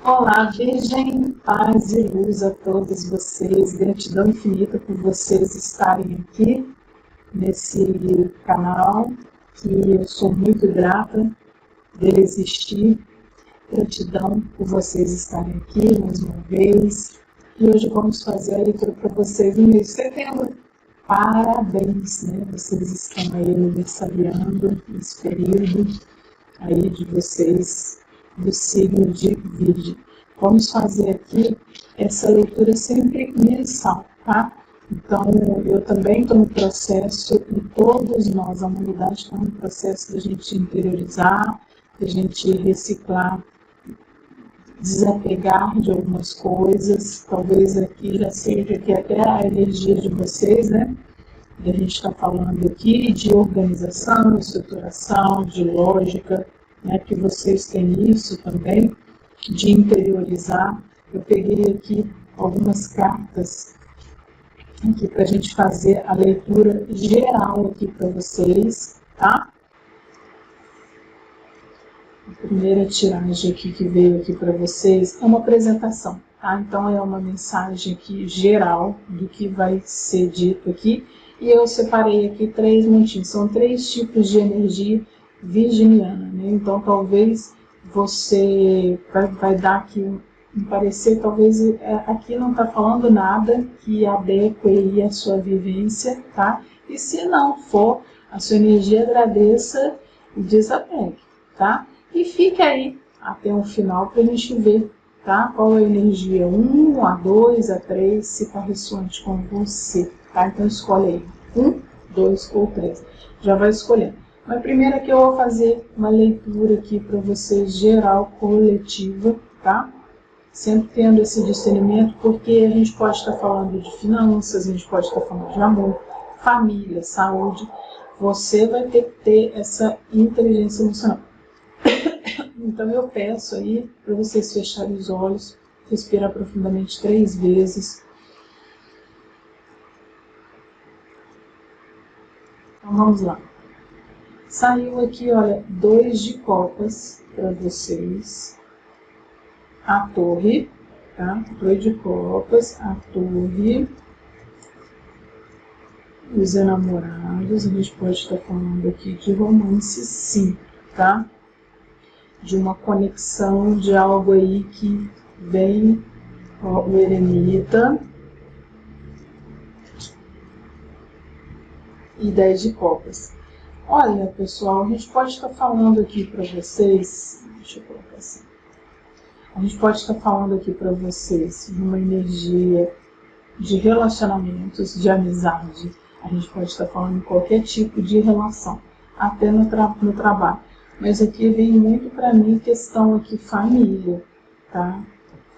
Olá, Virgem, paz e luz a todos vocês, gratidão infinita por vocês estarem aqui nesse canal, que eu sou muito grata de existir, gratidão por vocês estarem aqui mais uma vez, e hoje vamos fazer a leitura para vocês no mês de setembro. Parabéns, né? Vocês estão aí aniversariando esse período aí de vocês do signo de Virgem. Vamos fazer aqui essa leitura sempre mensal, tá? Então, eu também estou no processo, e todos nós, a humanidade, está no processo da gente interiorizar, da gente reciclar, desapegar de algumas coisas. Talvez aqui já seja aqui até a energia de vocês, né? A gente está falando aqui de organização, estruturação, de lógica, né, que vocês têm isso também, de interiorizar. Eu peguei aqui algumas cartas aqui para a gente fazer a leitura geral aqui para vocês, tá? A primeira tiragem aqui que veio aqui para vocês é uma apresentação, tá? Então é uma mensagem aqui geral do que vai ser dito aqui. E eu separei aqui 3 montinhos, são 3 tipos de energia virginiana, né? Então talvez você vai dar aqui um parecer, talvez aqui não está falando nada que adeque aí a sua vivência, tá? E se não for, a sua energia agradeça e desapegue, tá? E fique aí até o final para a gente ver, tá? Qual é a energia 1, a 2, a 3, se está ressoante com você. Tá? Então escolhe aí 1, 2 ou 3. Já vai escolhendo. Mas primeiro aqui eu vou fazer uma leitura aqui para vocês geral, coletiva, tá? Sempre tendo esse discernimento, porque a gente pode estar falando de finanças, a gente pode estar falando de amor, família, saúde. Você vai ter que ter essa inteligência emocional. Então eu peço aí para vocês fecharem os olhos, respirar profundamente 3 vezes. Então vamos lá. Saiu aqui, olha, 2 de copas para vocês. A torre, tá? 2 de copas, a torre. Os enamorados, a gente pode estar falando aqui de romance, sim, tá? De uma conexão, de algo aí que vem, ó, o eremita. E 10 de copas. Olha, pessoal, a gente pode estar falando aqui para vocês, deixa eu colocar assim, a gente pode estar falando aqui para vocês de uma energia de relacionamentos, de amizade, a gente pode estar falando de qualquer tipo de relação, até no trabalho, mas aqui vem muito para mim questão aqui família, tá?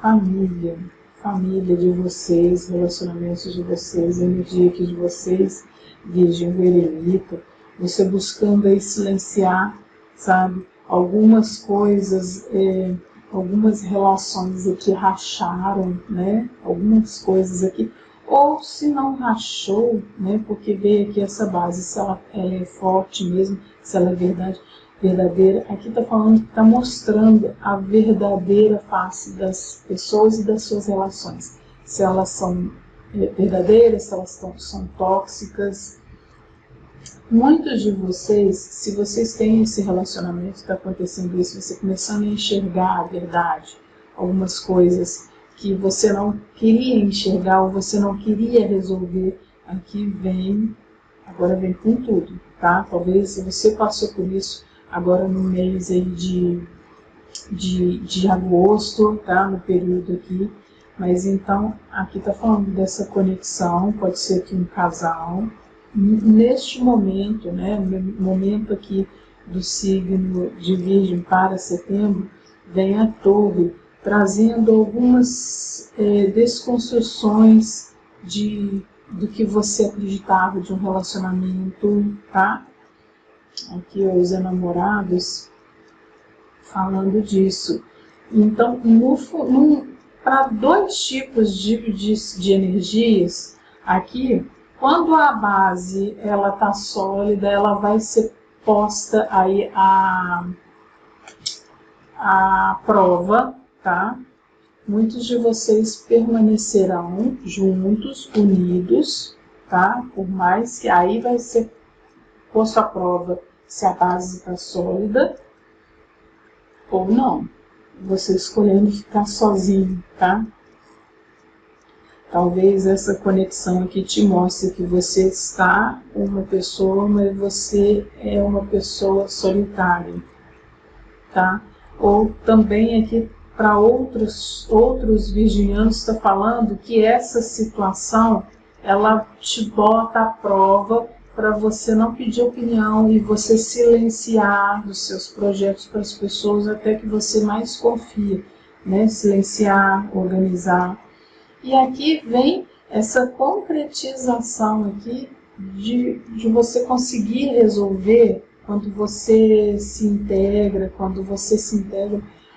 Família de vocês, relacionamentos de vocês, energia aqui de vocês, Virgem, o eremita, você buscando aí silenciar, sabe, algumas coisas, algumas relações aqui racharam, né, algumas coisas aqui, ou se não rachou, né, porque veio aqui essa base, se ela é forte mesmo, se ela é verdadeira, aqui está falando que está mostrando a verdadeira face das pessoas e das suas relações, se elas são verdadeiras, se elas são tóxicas. Muitos de vocês, se vocês têm esse relacionamento, está acontecendo isso, você começando a enxergar a verdade, algumas coisas que você não queria enxergar ou você não queria resolver, aqui vem, agora vem com tudo, tá? Talvez você passou por isso agora no mês aí de agosto, tá? No período aqui. Mas então, aqui está falando dessa conexão, pode ser aqui um casal. Neste momento, né, no momento aqui do signo de Virgem para setembro, vem a torre, trazendo algumas desconstruções do que você acreditava de um relacionamento, tá? Aqui os enamorados falando disso. Então, para 2 tipos de energias, aqui, quando a base ela está sólida, ela vai ser posta aí a prova, tá? muitos de vocês permanecerão juntos, unidos, tá? Por mais que aí vai ser posto à prova se a base está sólida ou não. Você escolhendo ficar sozinho, tá? Talvez essa conexão aqui te mostre que você está com uma pessoa, mas você é uma pessoa solitária, tá? Ou também aqui para outros virginianos está falando que essa situação ela te bota à prova para você não pedir opinião e você silenciar os seus projetos para as pessoas até que você mais confia, né? Silenciar, organizar. E aqui vem essa concretização aqui de você conseguir resolver quando você se integra,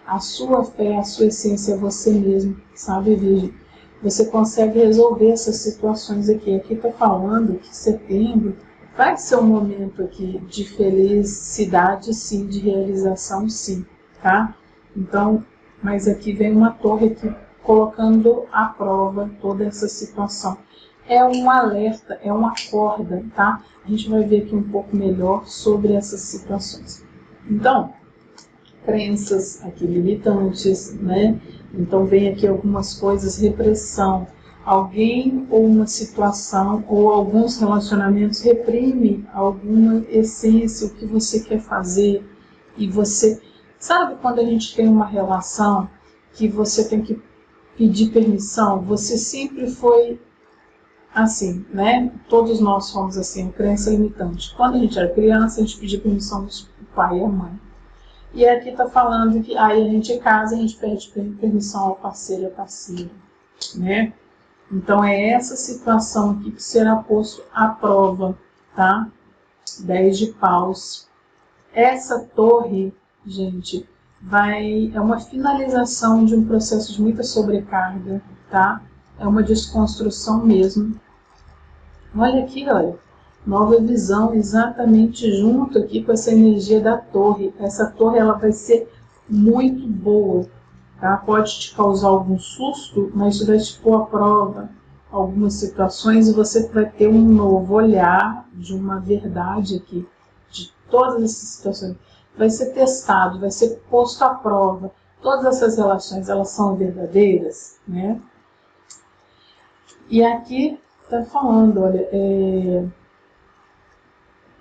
a sua fé, a sua essência é você mesmo, sabe, Virgem? Você consegue resolver essas situações aqui. Aqui está falando que setembro vai ser um momento aqui de felicidade, sim, de realização, sim, tá? Então, mas aqui vem uma torre aqui colocando à prova toda essa situação. É um alerta, é uma corda, tá? A gente vai ver aqui um pouco melhor sobre essas situações. Então, crenças aqui limitantes, né? Então vem aqui algumas coisas, repressão. Alguém ou uma situação ou alguns relacionamentos reprime alguma essência, o que você quer fazer. E você, sabe quando a gente tem uma relação que você tem que pedir permissão? Você sempre foi assim, né? Todos nós fomos assim, crença limitante. Quando a gente era criança, a gente pedia permissão do pai e a mãe. E aqui está falando que aí a gente casa, a gente pede permissão ao parceiro e à parceira, né? Então é essa situação aqui que será posto à prova, tá? 10 de paus. Essa torre, gente, é uma finalização de um processo de muita sobrecarga, tá? É uma desconstrução mesmo. Olha aqui, olha. Nova visão, exatamente junto aqui com essa energia da torre. Essa torre ela vai ser muito boa, tá? Pode te causar algum susto, mas isso vai te pôr à prova algumas situações e você vai ter um novo olhar de uma verdade aqui, de todas essas situações. Vai ser testado, vai ser posto à prova. Todas essas relações, elas são verdadeiras, né? E aqui está falando, olha,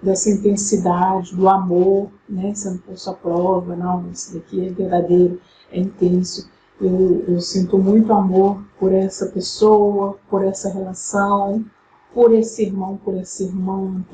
dessa intensidade, do amor, né, sendo posto à prova. Não, isso daqui é verdadeiro, é intenso. Eu sinto muito amor por essa pessoa, por essa relação, por esse irmão, por essa irmã,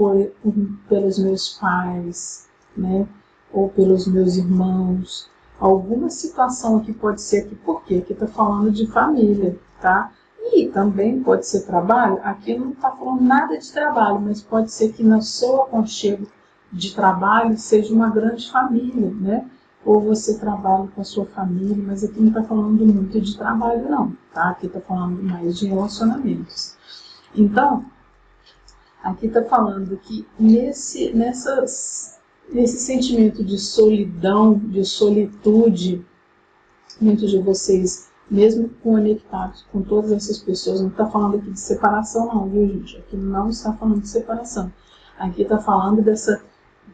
pelos meus pais, né, ou pelos meus irmãos. Alguma situação aqui pode ser aqui, porque aqui está falando de família, tá? E também pode ser trabalho. Aqui não está falando nada de trabalho, mas pode ser que no seu aconchego de trabalho seja uma grande família, né? Ou você trabalha com a sua família, mas aqui não está falando muito de trabalho não, tá? Aqui está falando mais de relacionamentos. Então, aqui está falando que nesse sentimento de solidão, de solitude, muitos de vocês, mesmo conectados com todas essas pessoas, não está falando aqui de separação não, viu, gente? Aqui não está falando de separação. Aqui está falando dessa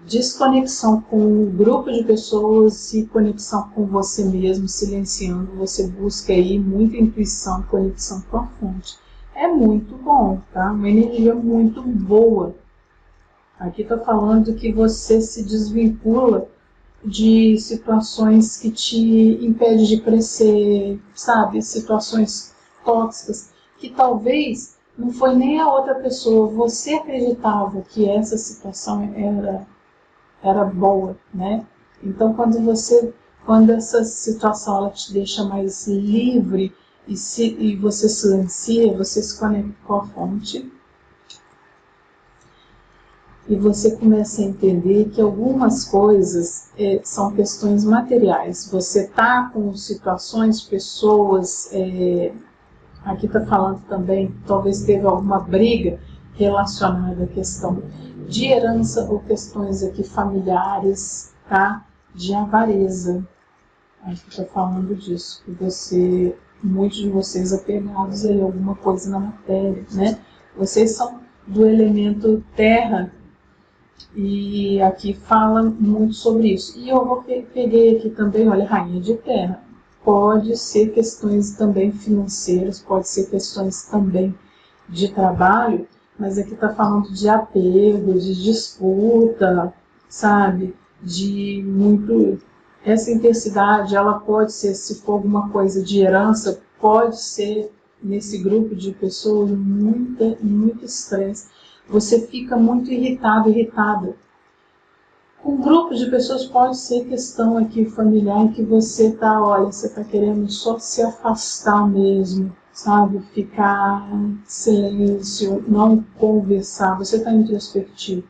desconexão com um grupo de pessoas e conexão com você mesmo, silenciando. Você busca aí muita intuição, conexão com a fonte. É muito bom, tá? Uma energia muito boa. Aqui está falando que você se desvincula de situações que te impedem de crescer, sabe? Situações tóxicas, que talvez não foi nem a outra pessoa, você acreditava que essa situação era boa, né? Então quando essa situação ela te deixa mais livre e você silencia, você se conecta com a fonte, e você começa a entender que algumas coisas são questões materiais. Você está com situações, pessoas, aqui está falando também, talvez teve alguma briga relacionada à questão de herança ou questões aqui familiares, tá? De avareza. Aqui está falando disso, que você muitos de vocês apegados a alguma coisa na matéria, né? Vocês são do elemento terra e aqui fala muito sobre isso. E eu peguei aqui também, olha, rainha de terra. Pode ser questões também financeiras, pode ser questões também de trabalho, mas aqui está falando de apego, de disputa, sabe? De muito... Essa intensidade, ela pode ser, se for alguma coisa de herança, pode ser, nesse grupo de pessoas, muito estresse. Você fica muito irritado, irritada. Com um grupo de pessoas pode ser questão aqui familiar que você está, olha, você está querendo só se afastar mesmo, sabe? Ficar em silêncio, não conversar, você está introspectivo.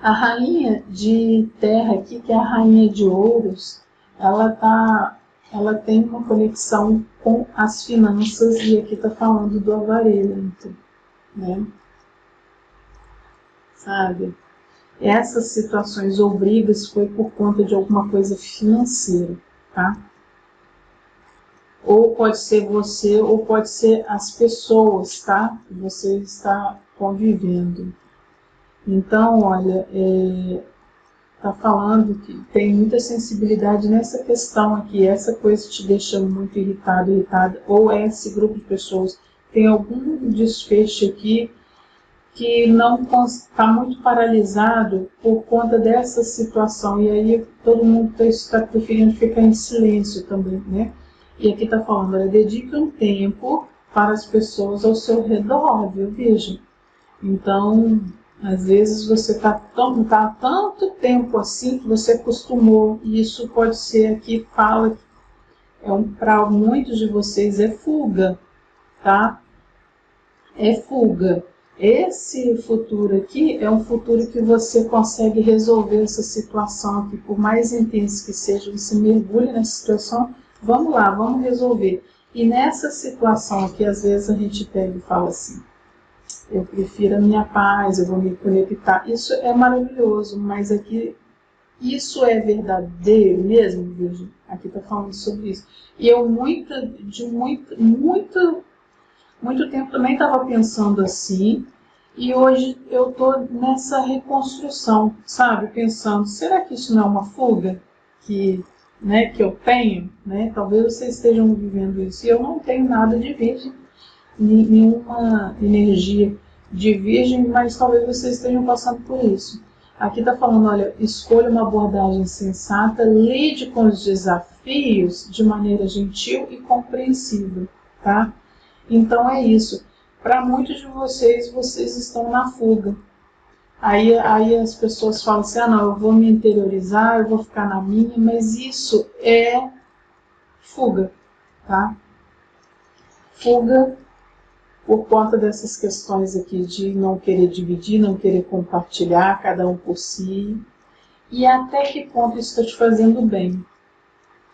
A rainha de terra aqui, que é a rainha de ouros, ela tem uma conexão com as finanças e aqui está falando do avarento, né? Sabe? Essas situações ou brigas foi por conta de alguma coisa financeira, tá? Ou pode ser você, ou pode ser as pessoas, tá? Que você está convivendo. Então, olha, tá falando que tem muita sensibilidade nessa questão aqui, essa coisa te deixando muito irritado, irritada, ou esse grupo de pessoas tem algum desfecho aqui que não está muito paralisado por conta dessa situação, e aí todo mundo está preferindo ficar em silêncio também, né? E aqui está falando, olha, dedique um tempo para as pessoas ao seu redor, viu? Veja. Então, às vezes você está tanto tempo assim que você acostumou, e isso pode ser aqui, fala, para muitos de vocês é fuga, tá? É fuga. Esse futuro aqui é um futuro que você consegue resolver essa situação aqui, por mais intenso que seja, você mergulha nessa situação, vamos lá, vamos resolver. E nessa situação aqui, às vezes a gente pega e fala assim, eu prefiro a minha paz, eu vou me conectar. Isso é maravilhoso, mas aqui, isso é verdadeiro mesmo, Virgem? Aqui está falando sobre isso. E eu muito tempo também estava pensando assim, e hoje eu estou nessa reconstrução, sabe? Pensando, será que isso não é uma fuga que eu tenho? Né? Talvez vocês estejam vivendo isso. E eu não tenho nada de virgem, nenhuma energia de virgem, mas talvez vocês estejam passando por isso. Aqui está falando, olha, escolha uma abordagem sensata, lide com os desafios de maneira gentil e compreensível, tá? Então é isso. Para muitos de vocês, vocês estão na fuga. Aí as pessoas falam assim, ah não, eu vou me interiorizar, eu vou ficar na minha, mas isso é fuga, tá? Fuga por conta dessas questões aqui de não querer dividir, não querer compartilhar, cada um por si. E até que ponto isso está te fazendo bem,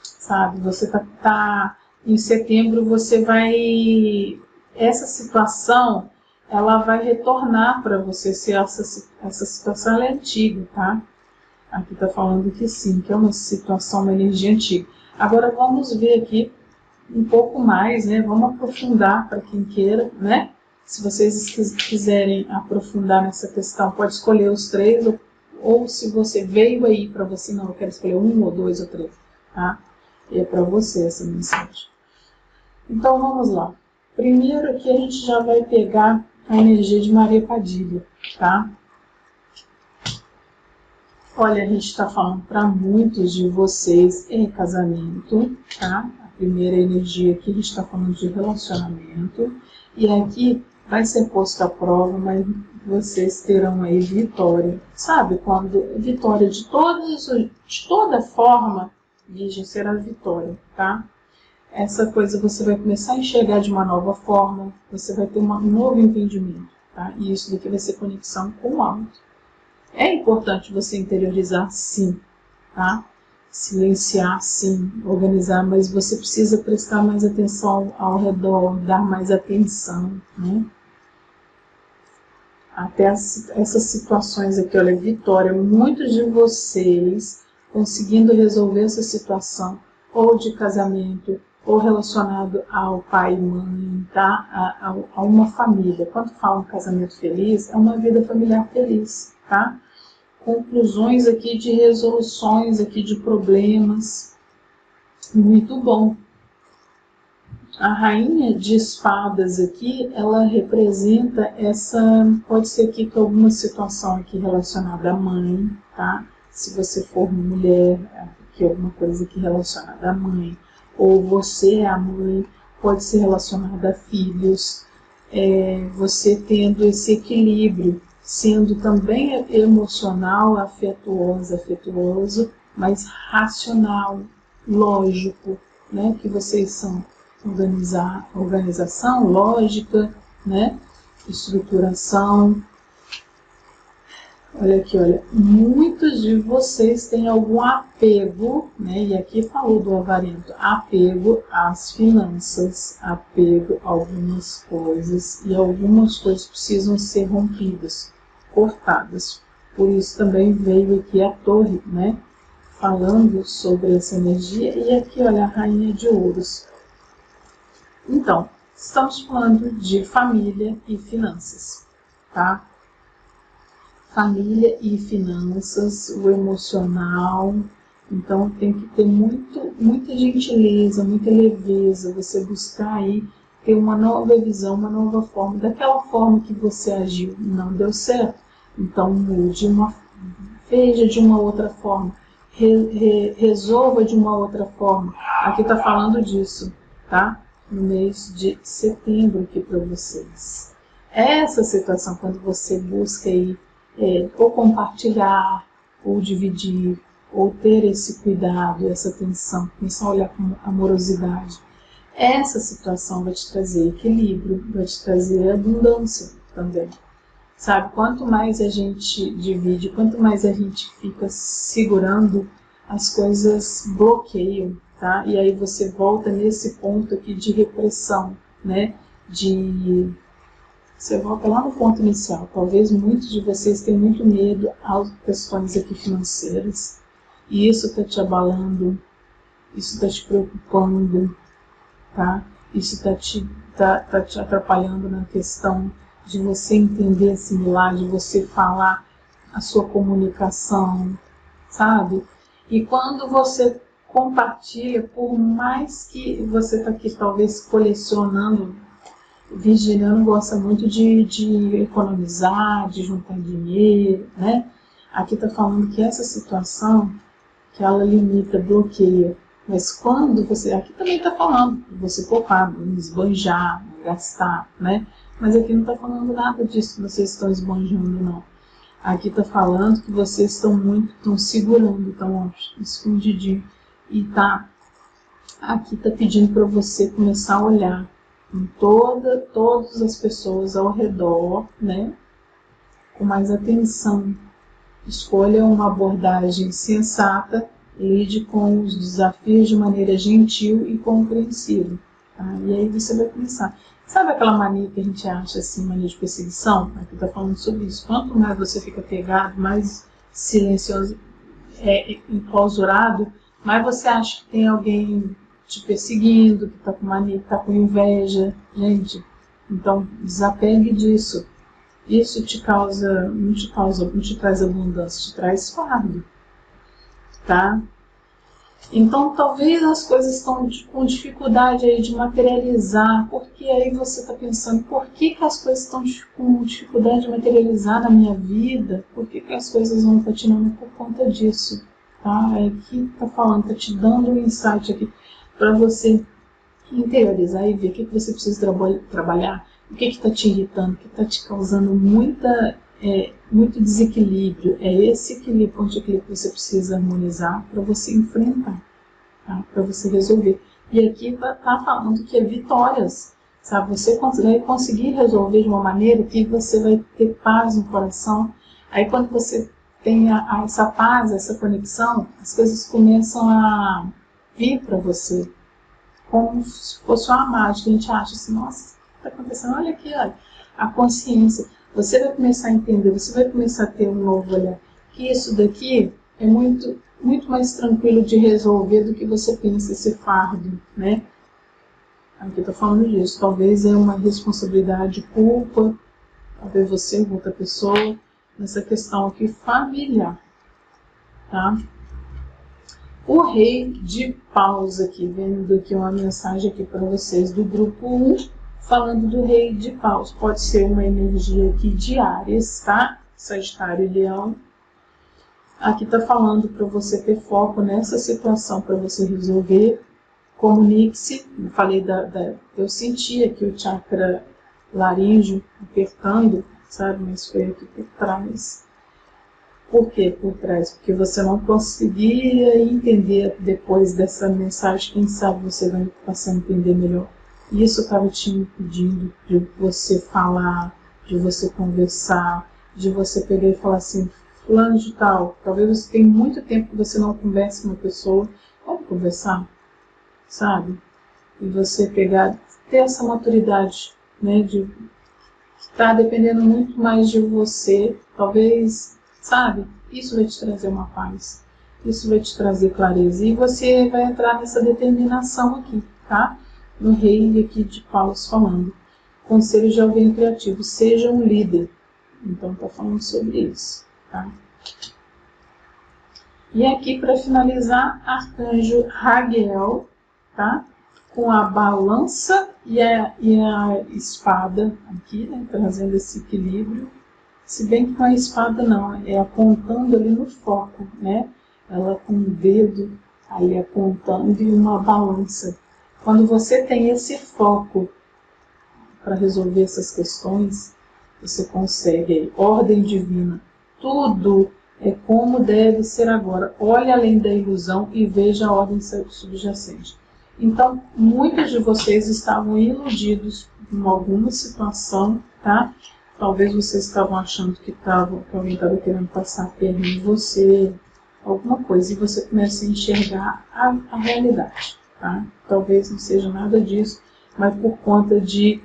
sabe? Você tá em setembro, você vai... Essa situação, ela vai retornar para você, se essa situação ela é antiga, tá? Aqui está falando que sim, que é uma situação, uma energia antiga. Agora vamos ver aqui um pouco mais, né? Vamos aprofundar para quem queira, né? Se vocês quiserem aprofundar nessa questão, pode escolher os 3, ou se você veio aí para você, não, eu quero escolher 1 ou 2 ou 3, tá? E é para você essa mensagem. Então vamos lá. Primeiro aqui a gente já vai pegar a energia de Maria Padilha, tá? Olha, a gente está falando para muitos de vocês em casamento, tá? A primeira energia aqui, a gente está falando de relacionamento. E aqui vai ser posto à prova, mas vocês terão aí vitória. Sabe, quando vitória de toda forma, Virgem, será vitória, tá? Essa coisa você vai começar a enxergar de uma nova forma, você vai ter um novo entendimento, tá? E isso daqui vai ser conexão com o alto. É importante você interiorizar, sim, tá? Silenciar, sim, organizar, mas você precisa prestar mais atenção ao redor, dar mais atenção, né? Até essas situações aqui, olha, vitória, muitos de vocês conseguindo resolver essa situação, ou de casamento, ou relacionado ao pai e mãe, tá? A uma família. Quando fala um casamento feliz, é uma vida familiar feliz, tá? Conclusões aqui de resoluções aqui de problemas, muito bom. A rainha de espadas aqui, ela representa essa, pode ser aqui que alguma situação aqui relacionada à mãe, tá? Se você for mulher, aqui alguma coisa aqui relacionada à mãe, ou você é a mãe, pode ser relacionada a filhos, você tendo esse equilíbrio, sendo também emocional, afetuoso, mas racional, lógico, né? Que vocês são organização, lógica, né? Estruturação. Olha aqui, olha, muitos de vocês têm algum apego, né? E aqui falou do avarento, apego às finanças, apego a algumas coisas, e algumas coisas precisam ser rompidas, cortadas. Por isso também veio aqui a torre, né? Falando sobre essa energia, e aqui, olha, a rainha de ouros. Então, estamos falando de família e finanças, tá? Família e finanças, o emocional. Então, tem que ter muita gentileza, muita leveza, você buscar aí ter uma nova visão, uma nova forma. Daquela forma que você agiu não deu certo, então mude, veja de uma outra forma, resolva de uma outra forma. Aqui está falando disso, tá? No mês de setembro aqui para vocês. Essa situação, quando você busca aí, ou compartilhar, ou dividir, ou ter esse cuidado, essa atenção, começar a olhar com amorosidade, essa situação vai te trazer equilíbrio, vai te trazer abundância também. Sabe, quanto mais a gente divide, quanto mais a gente fica segurando, as coisas bloqueiam, tá? E aí você volta nesse ponto aqui de repressão, né? Você volta lá no ponto inicial. Talvez muitos de vocês tenham muito medo às questões aqui financeiras. E isso está te abalando, isso está te preocupando, tá? Isso está te atrapalhando na questão de você entender, assimilar, de você falar a sua comunicação, sabe? E quando você compartilha, por mais que você está aqui talvez colecionando, Virginiano gosta muito de economizar, de juntar dinheiro, né? Aqui está falando que essa situação, que ela limita, bloqueia. Mas quando você, aqui também está falando, você poupar, não esbanjar, não gastar, né? Mas aqui não está falando nada disso que vocês estão esbanjando, não. Aqui está falando que vocês estão segurando, estão escondidinho. E aqui está pedindo para você começar a olhar em todas as pessoas ao redor, né? Com mais atenção. Escolha uma abordagem sensata, lide com os desafios de maneira gentil e compreensiva. Tá? E aí você vai pensar. Sabe aquela mania que a gente acha assim, mania de perseguição? Aqui está falando sobre isso. Quanto mais você fica pegado, mais silencioso, enclausurado, mais você acha que tem alguém te perseguindo, que está com mania, que está com inveja. Gente, então desapegue disso. Isso não te traz abundância, te traz fardo, tá? Então, talvez as coisas estão com dificuldade aí de materializar, porque aí você está pensando, por que as coisas estão com dificuldade de materializar na minha vida? Por que as coisas vão continuando por conta disso? Tá? Aqui está falando, está te dando um insight aqui para você interiorizar e ver o que você precisa trabalhar, o que está te irritando, o que está te causando muito desequilíbrio. É esse equilíbrio, ponto de equilíbrio que você precisa harmonizar para você enfrentar, tá? Para você resolver. E aqui está falando que é vitórias, sabe? Você vai conseguir resolver de uma maneira que você vai ter paz no coração. Aí quando você tem essa paz, essa conexão, as coisas começam a vir para você, como se fosse uma mágica. A gente acha assim, nossa, o que está acontecendo? Olha aqui, olha, a consciência. Você vai começar a entender, você vai começar a ter um novo olhar, que isso daqui é muito mais tranquilo de resolver do que você pensa, esse fardo, né? Aqui tá falando disso. Talvez é uma responsabilidade, culpa, talvez você ou outra pessoa, nessa questão aqui familiar, tá? O Rei de Paus aqui, vendo aqui uma mensagem aqui para vocês do grupo 1, falando do Rei de Paus. Pode ser uma energia aqui de Áries, tá? Sagitário e Leão. Aqui está falando para você ter foco nessa situação, para você resolver. Comunique-se. Falei eu senti aqui o chakra laríngeo apertando, sabe? Mas foi aqui por trás. Por que por trás? Porque você não conseguia entender depois dessa mensagem. Quem sabe você vai passar a entender melhor. Isso estava te impedindo de você falar, de você conversar, de você pegar e falar assim, fulano de tal, talvez você tenha muito tempo que você não converse com uma pessoa, vamos conversar, sabe? E você pegar, ter essa maturidade, né, de estar dependendo muito mais de você, talvez, sabe? Isso vai te trazer uma paz, isso vai te trazer clareza, e você vai entrar nessa determinação aqui, tá? No Rei aqui de Paus falando. Conselho de alguém criativo, seja um líder. Então está falando sobre isso, tá? E aqui para finalizar, Arcanjo Raguel, tá? Com a balança e a espada aqui, né? Trazendo esse equilíbrio. Se bem que com a espada não, é apontando ali no foco, né? Ela com o dedo aí apontando e uma balança. Quando você tem esse foco para resolver essas questões, você consegue. Ordem divina. Tudo é como deve ser agora. Olhe além da ilusão e veja a ordem subjacente. Então, muitos de vocês estavam iludidos em alguma situação, tá? Talvez vocês estavam achando que alguém estava querendo passar a perna em você, alguma coisa, e você começa a enxergar a realidade, tá? Talvez não seja nada disso, mas por conta de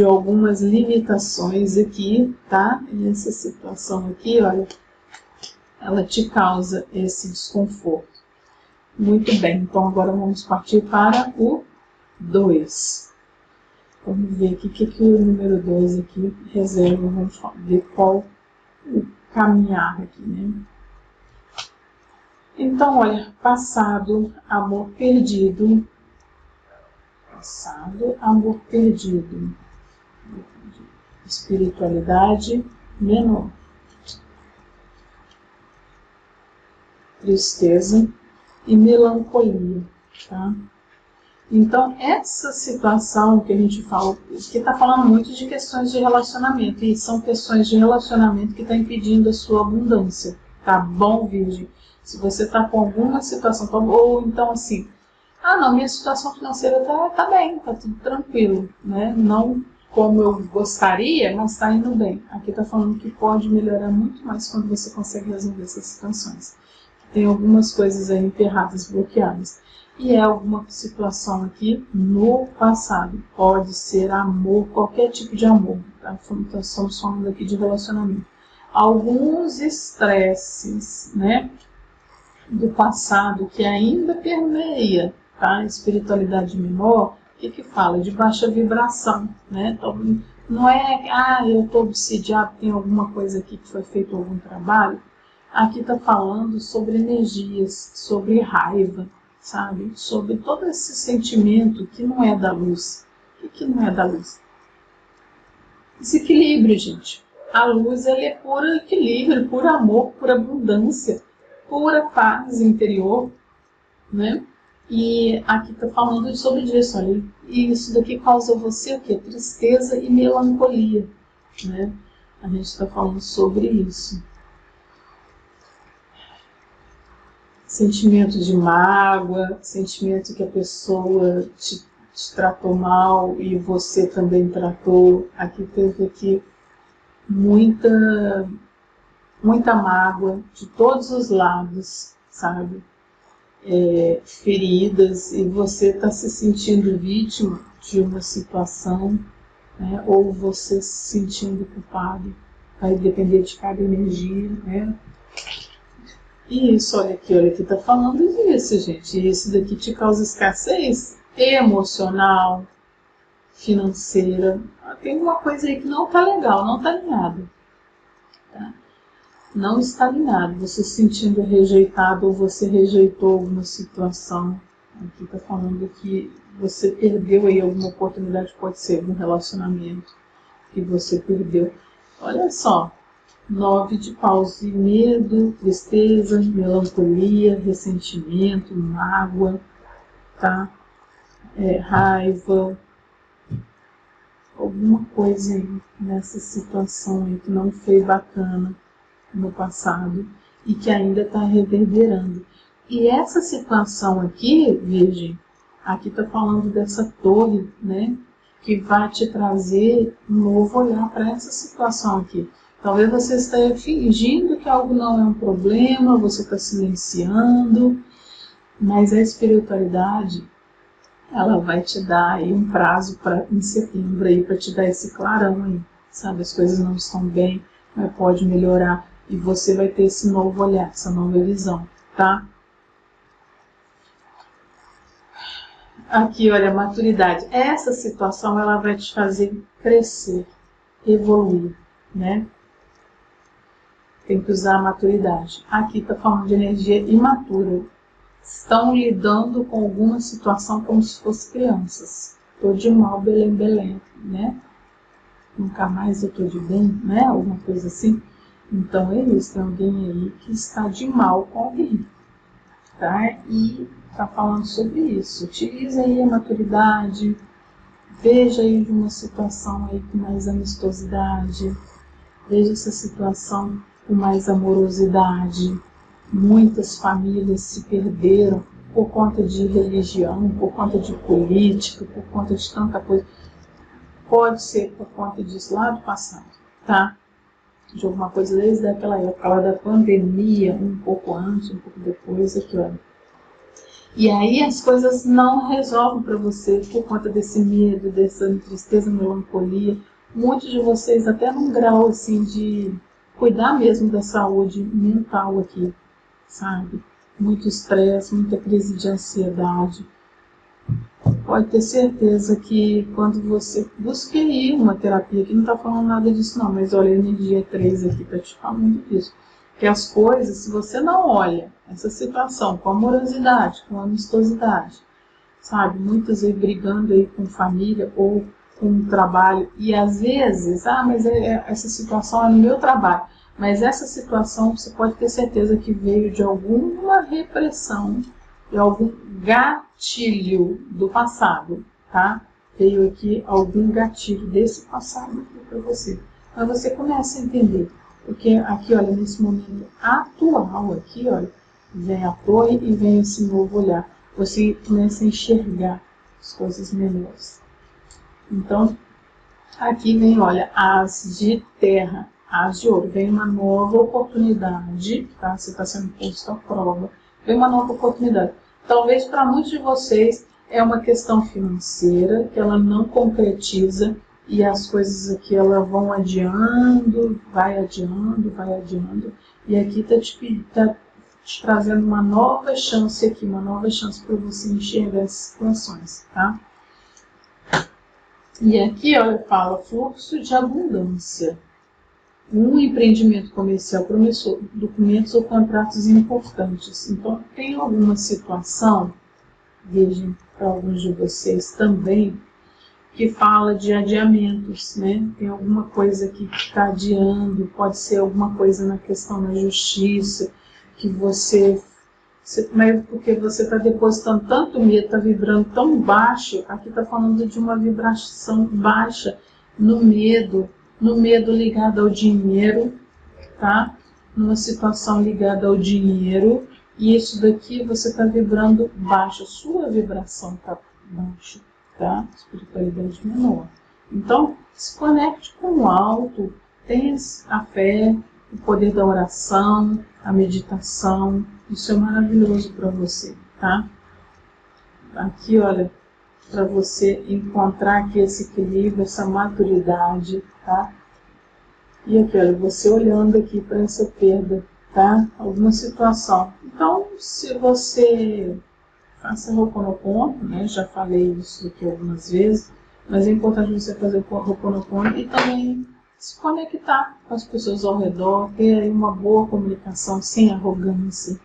algumas limitações aqui, tá? E essa situação aqui, olha, ela te causa esse desconforto. Muito bem, então agora vamos partir para o 2. Vamos ver aqui o que o número 2 aqui reserva, vamos ver qual o caminhar aqui, né? Então, olha, passado, amor perdido. Passado, amor perdido. Espiritualidade menor. Tristeza e melancolia, tá? Então, essa situação que a gente fala, que está falando muito de questões de relacionamento, e são questões de relacionamento que estão impedindo a sua abundância, tá bom, Virgem? Se você está com alguma situação, ou então assim, não, minha situação financeira tá bem, tá tudo tranquilo, né? Não como eu gostaria, mas está indo bem. Aqui está falando que pode melhorar muito mais quando você consegue resolver essas situações. Tem algumas coisas aí emperradas, bloqueadas. E é alguma situação aqui no passado. Pode ser amor, qualquer tipo de amor. Tá? Então, estamos falando aqui de relacionamento. Alguns estresses, né, do passado que ainda permeia, tá? Espiritualidade menor, o que fala? De baixa vibração, né? Então, não é, eu estou obsidiado, tem alguma coisa aqui que foi feito algum trabalho. Aqui está falando sobre energias, sobre raiva, sabe? Sobre todo esse sentimento que não é da luz. O que não é da luz? Desequilíbrio, gente. A luz, ela é puro equilíbrio, puro amor, pura abundância, pura paz interior, né? E aqui está falando sobre isso, olha. E isso daqui causa você o quê? Tristeza e melancolia, né? A gente está falando sobre isso. Sentimento de mágoa, sentimento que a pessoa te tratou mal e você também tratou. Aqui teve muita mágoa de todos os lados, sabe? Feridas, e você está se sentindo vítima de uma situação, né? Ou você se sentindo culpado. Vai depender de cada energia, né? E isso, olha aqui está falando disso, gente. Isso daqui te causa escassez. emocional, financeira. Tem uma coisa aí que não está legal, não está alinhado. Tá? Não está alinhado. Você se sentindo rejeitado ou você rejeitou alguma situação. Aqui está falando que você perdeu aí alguma oportunidade, pode ser um relacionamento que você perdeu. Olha só, 9 de paus, medo, tristeza, melancolia, ressentimento, mágoa, tá? Raiva, alguma coisa aí nessa situação aí que não foi bacana no passado e que ainda está reverberando. E essa situação aqui, veja, aqui está falando dessa torre, né, que vai te trazer um novo olhar para essa situação aqui. Talvez você esteja fingindo que algo não é um problema, você está silenciando, mas a espiritualidade, ela vai te dar aí um prazo em setembro aí para te dar esse clarão aí, sabe? As coisas não estão bem, mas pode melhorar e você vai ter esse novo olhar, essa nova visão, tá? Aqui, olha, maturidade. Essa situação, ela vai te fazer crescer, evoluir, né? Tem que usar a maturidade. Aqui está falando de energia imatura. Estão lidando com alguma situação como se fossem crianças. Tô de mal, Belém, Belém, né? Nunca mais eu tô de bem, né? Alguma coisa assim. Então é isso, tem alguém aí que está de mal com alguém, tá? E tá falando sobre isso. Utilize aí a maturidade, veja aí de uma situação aí com mais amistosidade, veja essa situação com mais amorosidade. Muitas famílias se perderam por conta de religião, por conta de política, por conta de tanta coisa. Pode ser por conta disso lá do passado, tá? De alguma coisa desde aquela época lá da pandemia, um pouco antes, um pouco depois, aqui, olha. E aí as coisas não resolvem para você por conta desse medo, dessa tristeza, melancolia. Muitos de vocês até num grau assim de cuidar mesmo da saúde mental aqui, sabe? Muito estresse, muita crise de ansiedade. Pode ter certeza que quando você busque aí uma terapia, que não está falando nada disso não, mas olha, a energia 3 aqui está te falando disso. Que as coisas, se você não olha essa situação com amorosidade, com amistosidade, sabe? Muitas aí brigando aí com família ou com o trabalho, e às vezes, mas essa situação é no meu trabalho. Mas essa situação, você pode ter certeza que veio de alguma repressão, de algum gatilho do passado, tá? Veio aqui algum gatilho desse passado para você. Mas você começa a entender. Porque aqui, olha, nesse momento atual, aqui, olha, vem a torre e vem esse novo olhar. Você começa a enxergar as coisas melhores. Então, aqui vem, olha, as de terra. As de ouro, vem uma nova oportunidade, tá? Você está sendo posto à prova, vem uma nova oportunidade. Talvez para muitos de vocês é uma questão financeira que ela não concretiza e as coisas aqui elas vão adiando, vai adiando, e aqui está te trazendo uma nova chance aqui, uma nova chance para você enxergar as situações, tá? E aqui, olha, fala fluxo de abundância. Um empreendimento comercial promissor, documentos ou contratos importantes. Então, tem alguma situação, vejam para alguns de vocês também, que fala de adiamentos, né? Tem alguma coisa que está adiando, pode ser alguma coisa na questão da justiça, que mas porque você está depositando tanto medo, está vibrando tão baixo, aqui está falando de uma vibração baixa no medo ligado ao dinheiro, tá? Numa situação ligada ao dinheiro, e isso daqui você está vibrando baixo, sua vibração está baixa, tá? Espiritualidade menor. Então, se conecte com o alto, tenha a fé, o poder da oração, a meditação, isso é maravilhoso para você, tá? Aqui, olha, para você encontrar aqui esse equilíbrio, essa maturidade, tá? E aqui, olha, você olhando aqui para essa perda, tá? Alguma situação. Então, se você faça Ho'oponopono, né? Já falei isso aqui algumas vezes, mas é importante você fazer o Ho'oponopono e também se conectar com as pessoas ao redor, ter aí uma boa comunicação, sem arrogância,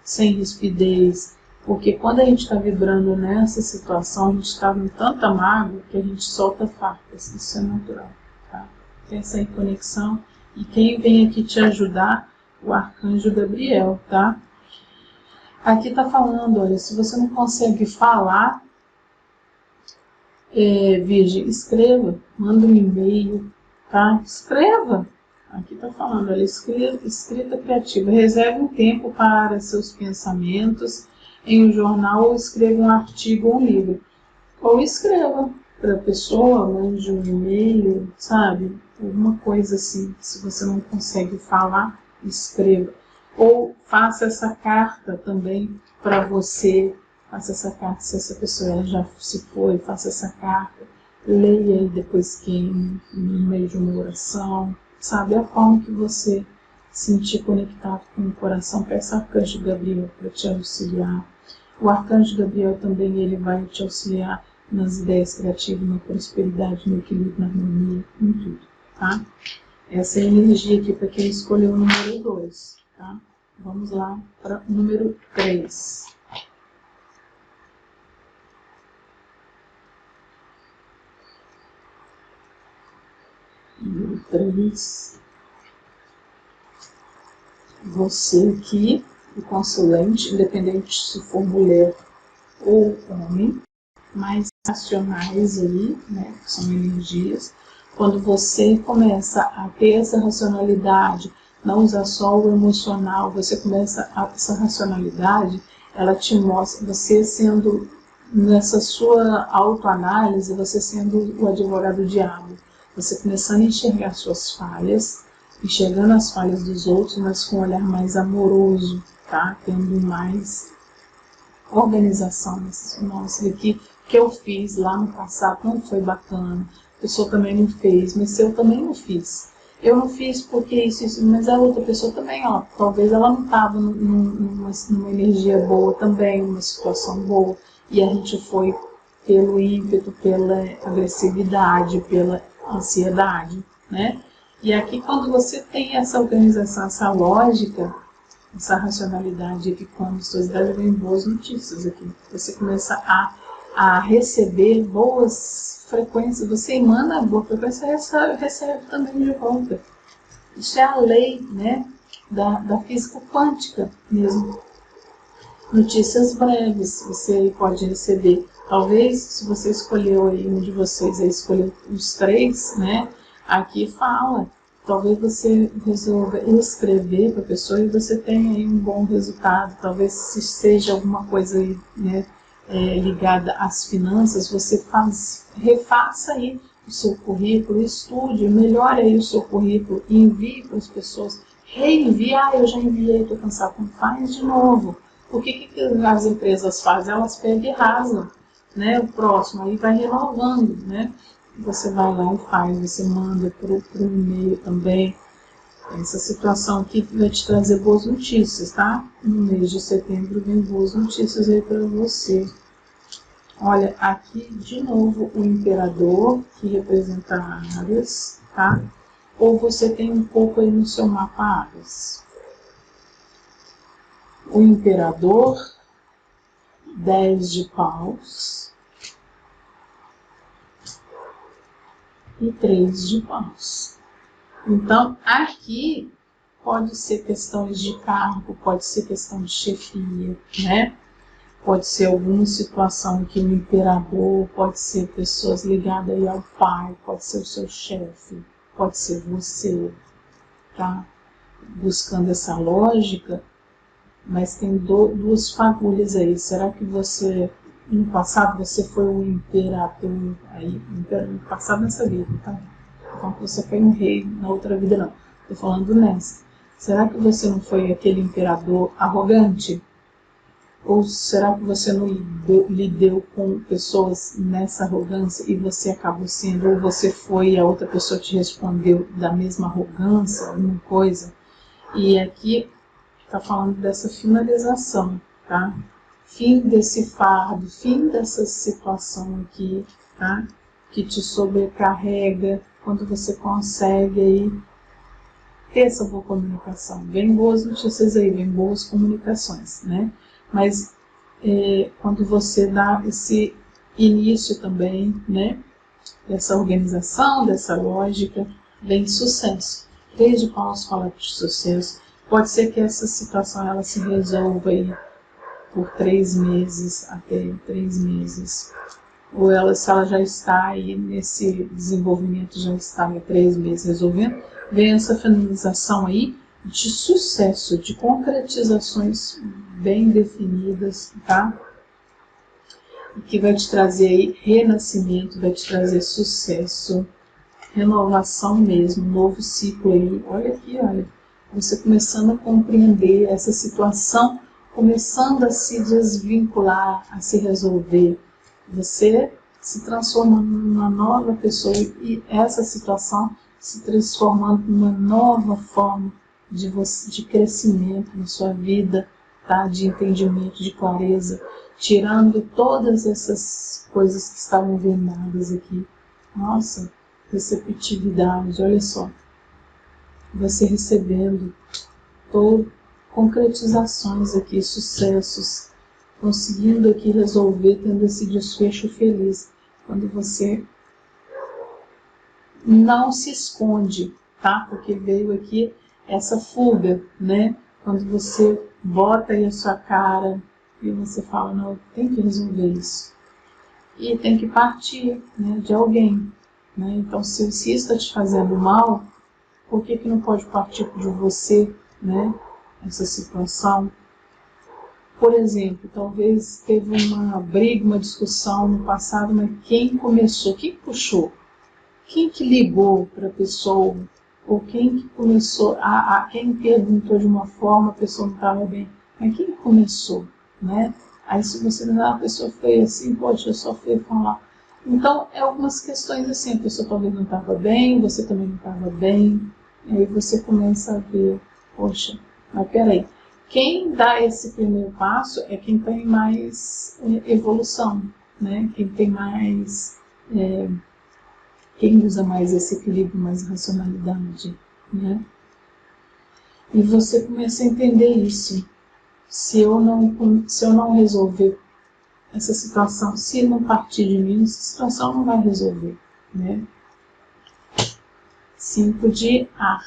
sem rispidez, porque quando a gente está vibrando nessa situação, a gente está com tanta mágoa que a gente solta farpas, isso é natural, tá? Tem essa conexão, e quem vem aqui te ajudar, o Arcanjo Gabriel, tá? Aqui está falando, olha, se você não consegue falar, Virgem, escreva, manda um e-mail, tá? Escreva. Aqui está falando, olha, escrita criativa. Reserve um tempo para seus pensamentos em um jornal ou escreva um artigo ou um livro. Ou escreva para a pessoa, mande um e-mail, sabe? Alguma coisa assim. Se você não consegue falar, escreva. Ou faça essa carta também para você. Faça essa carta, se essa pessoa já se foi, faça essa carta. Leia aí depois que no meio de uma oração. Sabe a forma que você sentir conectado com o coração. Peça ao Arcanjo Gabriel para te auxiliar. O Arcanjo Gabriel também ele vai te auxiliar nas ideias criativas, na prosperidade, no equilíbrio, na harmonia, em tudo, tá? Essa é a energia aqui para quem escolheu o número 2, tá? Vamos lá para o número 3. Número 3. Você aqui, o consulente, independente se for mulher ou homem, mais racionais aí, né, que são energias. Quando você começa a ter essa racionalidade, não usar só o emocional, você começa essa racionalidade, ela te mostra, você sendo, nessa sua autoanálise, você sendo o advogado do diabo, você começando a enxergar suas falhas, enxergando as falhas dos outros, mas com um olhar mais amoroso, tá? Tendo mais organização. Nossa, aqui que eu fiz lá no passado não foi bacana, a pessoa também não fez, mas eu também não fiz. Eu não fiz porque isso, mas a outra pessoa também, ó, talvez ela não estava numa energia boa também, numa situação boa, e a gente foi pelo ímpeto, pela agressividade, pela ansiedade, né? E aqui quando você tem essa organização, essa lógica, essa racionalidade aqui com a amistosidade, vem boas notícias aqui. Você começa a receber boas frequências, você emana a boa frequência e recebe também de volta. Isso é a lei, né, da física quântica mesmo. Notícias breves você pode receber. Talvez, se você escolheu aí, um de vocês aí escolheu os 3, né, aqui fala. Talvez você resolva escrever para a pessoa e você tenha aí um bom resultado. Talvez se seja alguma coisa aí, né, ligada às finanças, você refaça aí o seu currículo, estude, melhore aí o seu currículo, envie para as pessoas, reenviar, eu já enviei, estou cansado, faz de novo. O que as empresas fazem? Elas pegam e rasgam, né, o próximo, aí vai renovando, né? Você vai lá e faz, você manda para o e-mail também. Essa situação aqui vai te trazer boas notícias, tá? No mês de setembro vem boas notícias aí para você. Olha, aqui de novo o imperador, que representa Áries, tá? Ou você tem um pouco aí no seu mapa Áries. O imperador, 10 de paus e 3 de paus. Então, aqui pode ser questões de cargo, pode ser questão de chefia, né? Pode ser alguma situação que o imperador, pode ser pessoas ligadas aí ao pai, pode ser o seu chefe, pode ser você, tá? Buscando essa lógica, mas tem duas fagulhas aí. Será que você, no passado, você foi um imperador aí, no passado nessa vida, tá? Então você foi um rei na outra vida, não. Estou falando nessa. Será que você não foi aquele imperador arrogante? Ou será que você não lidou com pessoas nessa arrogância e você acabou sendo, ou você foi e a outra pessoa te respondeu da mesma arrogância, alguma coisa? E aqui está falando dessa finalização, tá? fim desse fardo, fim dessa situação aqui, tá? Que te sobrecarrega, quando você consegue aí ter essa boa comunicação. Vem boas notícias aí, vem boas comunicações, né? Mas quando você dá esse início também, né? Dessa organização, dessa lógica, vem sucesso. 3 de paus fala de sucesso. Pode ser que essa situação ela se resolva aí por 3 meses, até 3 meses. Ou ela, se ela já está aí nesse desenvolvimento, já está há 3 meses resolvendo, vem essa finalização aí de sucesso, de concretizações bem definidas, tá? Que vai te trazer aí renascimento, vai te trazer sucesso, renovação mesmo, novo ciclo aí. Olha aqui, olha, você começando a compreender essa situação, começando a se desvincular, a se resolver. Você se transformando numa nova pessoa e essa situação se transformando numa nova forma de crescimento na sua vida, tá? De entendimento, de clareza, tirando todas essas coisas que estavam venadas aqui. Nossa, receptividade, olha só. Você recebendo concretizações aqui, sucessos, conseguindo aqui resolver, tendo esse desfecho feliz. Quando você não se esconde, tá? Porque veio aqui essa fuga, né? Quando você bota aí a sua cara e você fala, não, eu tenho que resolver isso. E tem que partir, né, de alguém, né? Então, se isso está te fazendo mal, por que não pode partir de você, né? Essa situação. Por exemplo, talvez teve uma briga, uma discussão no passado, mas quem começou, quem puxou? Quem que ligou para a pessoa? Ou quem que começou, quem perguntou de uma forma, a pessoa não estava bem. Mas quem começou, né? Aí se você não, a pessoa foi assim, poxa, eu só fui falar. Então, é algumas questões assim, a pessoa talvez não estava bem, você também não estava bem. E aí você começa a ver, poxa, mas peraí. Quem dá esse primeiro passo é quem tem mais evolução, né? Quem tem mais... quem usa mais esse equilíbrio, mais racionalidade, né? E você começa a entender isso. Se eu não resolver essa situação, se não partir de mim, essa situação não vai resolver, né? 5 de ar,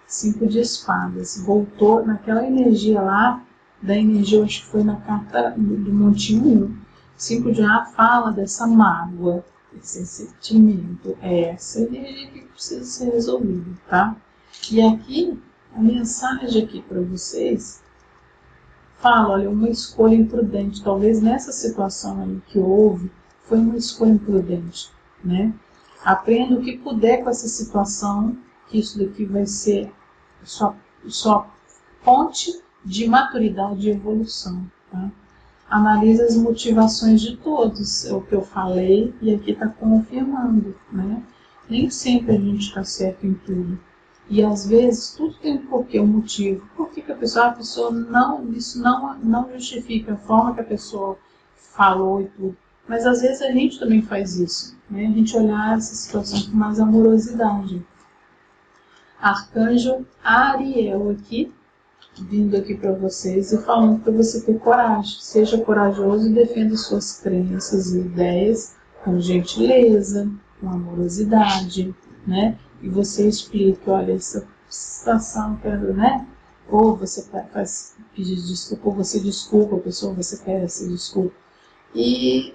5 de espadas, voltou naquela energia lá, da energia, acho que foi na carta do Monte 1. 5 de ar fala dessa mágoa, esse sentimento, essa energia que precisa ser resolvida, tá? E aqui, a mensagem aqui para vocês fala, olha, uma escolha imprudente, talvez nessa situação aí que houve, foi uma escolha imprudente, né? Aprenda o que puder com essa situação, que isso daqui vai ser sua fonte de maturidade e evolução, tá? Analise as motivações de todos, é o que eu falei e aqui está confirmando, né? Nem sempre a gente está certo em tudo. E às vezes tudo tem um porquê, um motivo. Por que a pessoa não, isso não justifica a forma que a pessoa falou e tudo. Mas às vezes a gente também faz isso, né? A gente olhar essa situação com mais amorosidade. Arcanjo Ariel aqui, vindo aqui para vocês e falando para você ter coragem. Seja corajoso e defenda suas crenças e ideias com gentileza, com amorosidade, né? E você explica, olha, essa situação, né? Ou você faz pedir desculpa, ou você desculpa a pessoa, você quer essa desculpa. E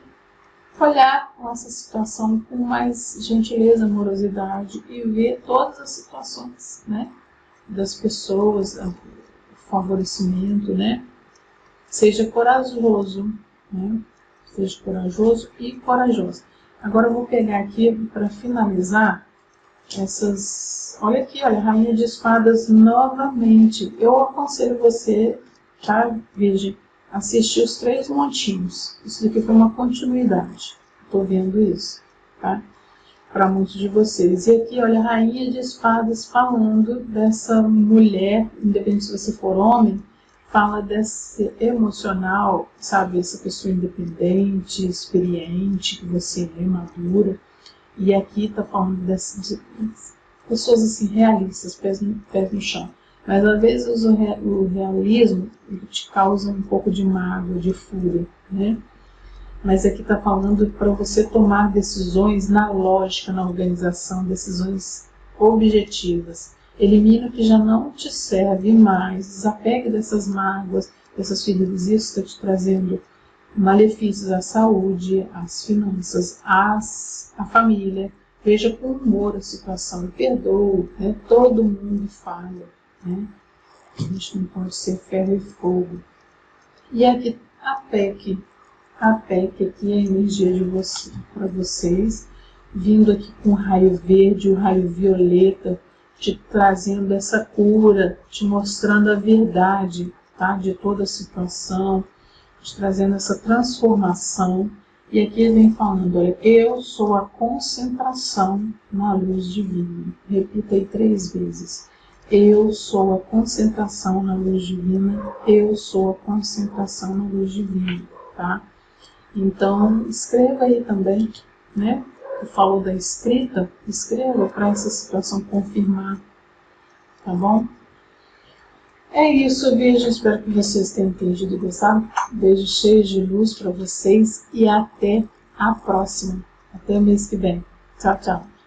olhar essa situação com mais gentileza, amorosidade e ver todas as situações, né? Das pessoas, favorecimento, né? Seja corajoso, né? Seja corajoso e corajosa. Agora eu vou pegar aqui para finalizar essas... Olha aqui, olha, Rainha de Espadas novamente. Eu aconselho você, tá, Virgem, assistir os 3 montinhos. Isso daqui foi uma continuidade. Estou vendo isso, tá? Para muitos de vocês. E aqui, olha, Rainha de Espadas falando dessa mulher, independente se você for homem, fala desse emocional, sabe, essa pessoa independente, experiente, que você é madura. E aqui está falando de pessoas assim, realistas, pés no chão. Mas às vezes o realismo ele te causa um pouco de mágoa, de fúria, né? Mas aqui está falando para você tomar decisões na lógica, na organização, decisões objetivas. Elimina o que já não te serve mais, desapegue dessas mágoas, dessas feridas. Isso está te trazendo malefícios à saúde, às finanças, à família. Veja com humor a situação, perdoe, né? Todo mundo falha, né? A gente não pode ser ferro e fogo. E aqui a PEC aqui é a energia de você, para vocês, vindo aqui com o raio verde, o raio violeta, te trazendo essa cura, te mostrando a verdade, tá? De toda a situação, te trazendo essa transformação. E aqui ele vem falando, olha, eu sou a concentração na luz divina. Repita aí 3 vezes. Eu sou a concentração na luz divina. Eu sou a concentração na luz divina, tá? Então, escreva aí também, né? Falou da escrita, escreva para essa situação confirmar, tá bom? É isso, beijo, espero que vocês tenham entendido e gostado. Beijo cheio de luz para vocês e até a próxima. Até o mês que vem. Tchau, tchau.